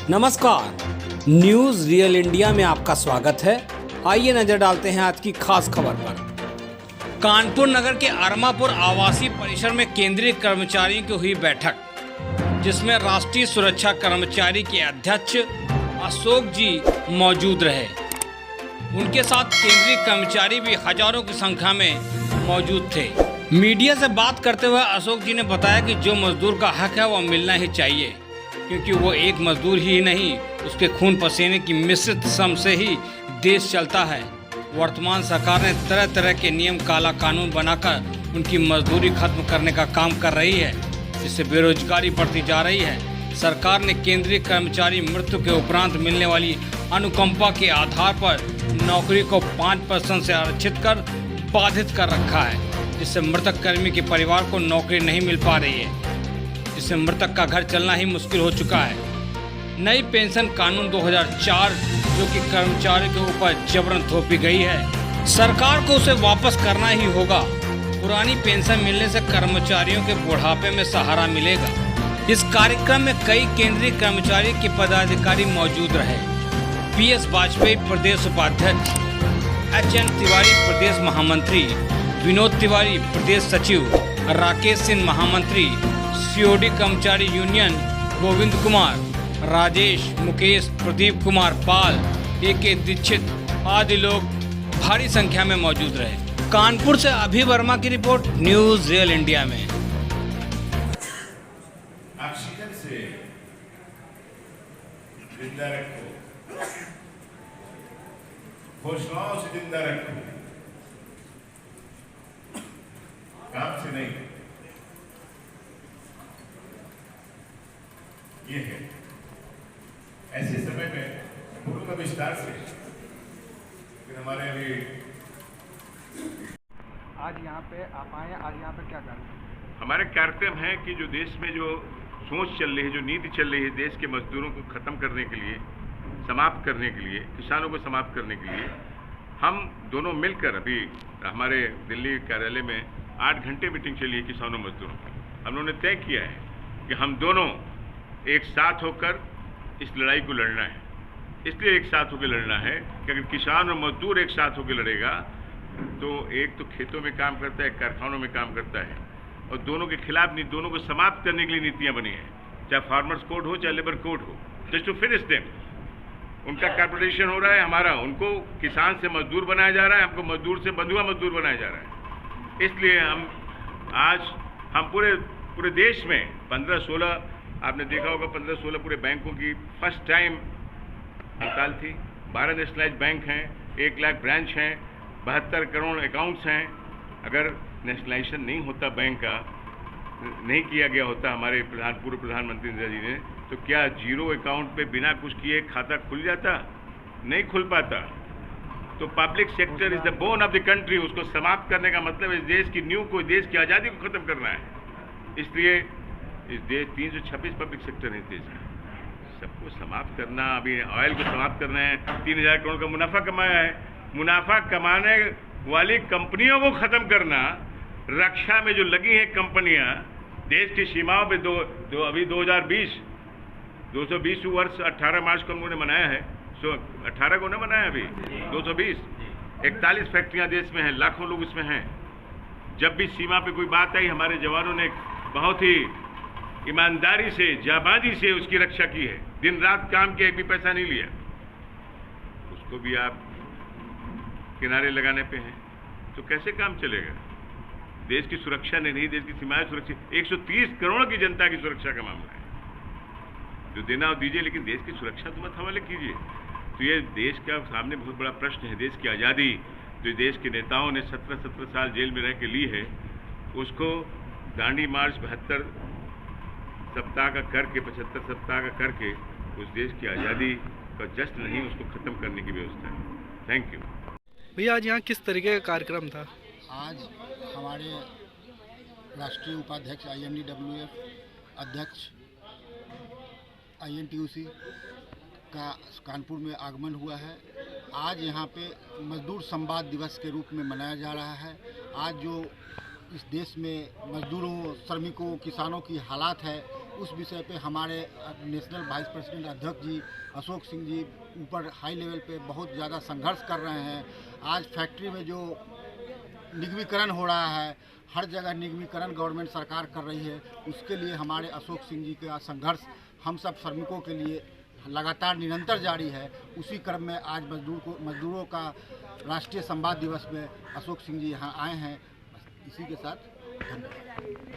नमस्कार, news real India में आपका स्वागत है। आइए नजर डालते हैं आज की खास खबर पर। कानपुर नगर के अरमापुर आवासीय परिसर में केंद्रीय कर्मचारियों की हुई बैठक, जिसमें राष्ट्रीय सुरक्षा कर्मचारी के अध्यक्ष अशोक जी मौजूद रहे। उनके साथ केंद्रीय कर्मचारी भी हजारों की संख्या में मौजूद थे। मीडिया से बात करते हुए अशोक जी ने बताया कि जो मजदूर का हक है वह मिलना ही चाहिए, क्योंकि वो एक मजदूर ही नहीं, उसके खून पसीने की मिश्रित श्रम से ही देश चलता है। वर्तमान सरकार ने तरह तरह के नियम, काला कानून बनाकर उनकी मजदूरी खत्म करने का काम कर रही है, जिससे बेरोजगारी बढ़ती जा रही है। सरकार ने केंद्रीय कर्मचारी मृत्यु के उपरांत मिलने वाली अनुकंपा के आधार पर नौकरी को 5% से आरक्षित कर बाधित कर रखा है, जिससे मृतक कर्मी के परिवार को नौकरी नहीं मिल पा रही है, जिससे मृतक का घर चलना ही मुश्किल हो चुका है। नई पेंशन कानून 2004 जो कि कर्मचारियों के ऊपर जबरन थोपी गई है, सरकार को उसे वापस करना ही होगा। पुरानी पेंशन मिलने से कर्मचारियों के बुढ़ापे में सहारा मिलेगा। इस कार्यक्रम में कई केंद्रीय कर्मचारी के पदाधिकारी मौजूद रहे। PS वाजपेयी प्रदेश उपाध्यक्ष, HN तिवारी प्रदेश महामंत्री, विनोद तिवारी प्रदेश सचिव, राकेश सिंह महामंत्री, COD कर्मचारी यूनियन गोविंद कुमार, राजेश, मुकेश, प्रदीप कुमार पाल, AK दीक्षित आदि लोग भारी संख्या में मौजूद रहे। कानपुर से अभी वर्मा की रिपोर्ट, न्यूज़ रियल इंडिया में। ऑक्सीजन से जिंदा रखो, घोषणाओं से जिंदा रखो, काम से नहीं। ये है ऐसे समय में बोलूंगा विस्तार से, फिर हमारे अभी आज यहाँ पे आप आए, आज यहाँ पे क्या कर रहे हैं? हमारे कार्यक्रम है कि जो देश में जो सोच चल रही है, जो नीति चल रही है, देश के मजदूरों को खत्म करने के लिए, समाप्त करने के लिए, किसानों को समाप्त करने के लिए, हम दोनों मिलकर अभी हमारे दिल्ली कार्यालय में 8 घंटे मीटिंग चली है किसानों मजदूरों की। हम लोगों ने तय किया है कि हम दोनों एक साथ होकर इस लड़ाई को लड़ना है। इसलिए एक साथ होकर लड़ना है कि अगर किसान और मजदूर एक साथ होकर लड़ेगा तो एक तो खेतों में काम करता है, कारखानों में काम करता है, और दोनों के खिलाफ नहीं, दोनों को समाप्त करने के लिए नीतियां बनी हैं, चाहे फार्मर्स कोड हो चाहे लेबर कोड हो, जस्ट टू फिनिश देम। उनका कॉर्पोरेशन हो रहा है, हमारा उनको किसान से मजदूर बनाया जा रहा है, हमको मजदूर से बंधुआ मजदूर बनाया जा रहा है। इसलिए हम पूरे देश में 15-16, आपने देखा होगा 15-16 पूरे बैंकों की फर्स्ट टाइम हड़ताल थी। 12 नेशनलाइज बैंक हैं, 1 लाख ब्रांच हैं, 72 करोड़ अकाउंट्स हैं। अगर नेशनलाइजेशन नहीं होता, बैंक का नहीं किया गया होता हमारे पूर्व प्रधानमंत्री इंदिरा जी ने, तो क्या जीरो अकाउंट पे बिना कुछ किए खाता खुल जाता? नहीं खुल पाता। तो public sector is the bone of the country. उसको समाप्त करने का मतलब इस देश की नींव को, देश की आज़ादी को खत्म करना है। इसलिए इस देश 326 पब्लिक सेक्टर है देश में, सबको समाप्त करना। अभी ऑयल को समाप्त करना है। 3000 करोड़ का मुनाफा कमाया है, मुनाफा कमाने वाली कंपनियों को खत्म करना। रक्षा में जो लगी हैं कंपनियां देश की सीमाओं पे, अभी 220 वर्ष 18 मार्च को हम लोगों ने मनाया है। 18 को ना मनाया, अभी 220, 41 फैक्ट्रियां देश में हैं, लाखों लोग इसमें हैं। जब भी सीमा पे कोई बात आई, हमारे जवानों ने बहुत ही ईमानदारी से, जाबाजी से उसकी रक्षा की है। दिन रात काम किया, एक भी पैसा नहीं लिया। उसको भी आप किनारे लगाने पे हैं, तो कैसे काम चलेगा? देश की सुरक्षा नहीं, देश की सीमाएं सुरक्षित। 130 करोड़ की जनता की सुरक्षा का मामला है। जो देना हो दीजिए, लेकिन देश की सुरक्षा तो मत हवाले कीजिए। तो ये देश का सामने बहुत बड़ा प्रश्न है। देश की आज़ादी जो देश के नेताओं ने 17 साल जेल में रह के ली है, उसको दांडी मार्च 72 सप्ताह का करके, 75 सप्ताह का करके, उस देश की आज़ादी का जश्न नहीं, उसको ख़त्म करने की व्यवस्था है। थैंक यू भैया। आज यहाँ किस तरीके का कार्यक्रम था? आज हमारे राष्ट्रीय उपाध्यक्ष INDWF अध्यक्ष INTUC का कानपुर में आगमन हुआ है। आज यहाँ पे मजदूर संवाद दिवस के रूप में मनाया जा रहा है। आज जो इस देश में मजदूरों, श्रमिकों, किसानों की हालात है, उस विषय पे हमारे नेशनल वाइस प्रेसिडेंट अध्यक्ष जी अशोक सिंह जी ऊपर हाई लेवल पे बहुत ज़्यादा संघर्ष कर रहे हैं। आज फैक्ट्री में जो निगमीकरण हो रहा है, हर जगह निगमीकरण गवर्नमेंट सरकार कर रही है, उसके लिए हमारे अशोक सिंह जी का संघर्ष हम सब श्रमिकों के लिए लगातार निरंतर जारी है। उसी क्रम में आज मजदूरों का राष्ट्रीय संवाद दिवस में अशोक सिंह जी यहाँ आए हैं। इसी के साथ धन्यवाद।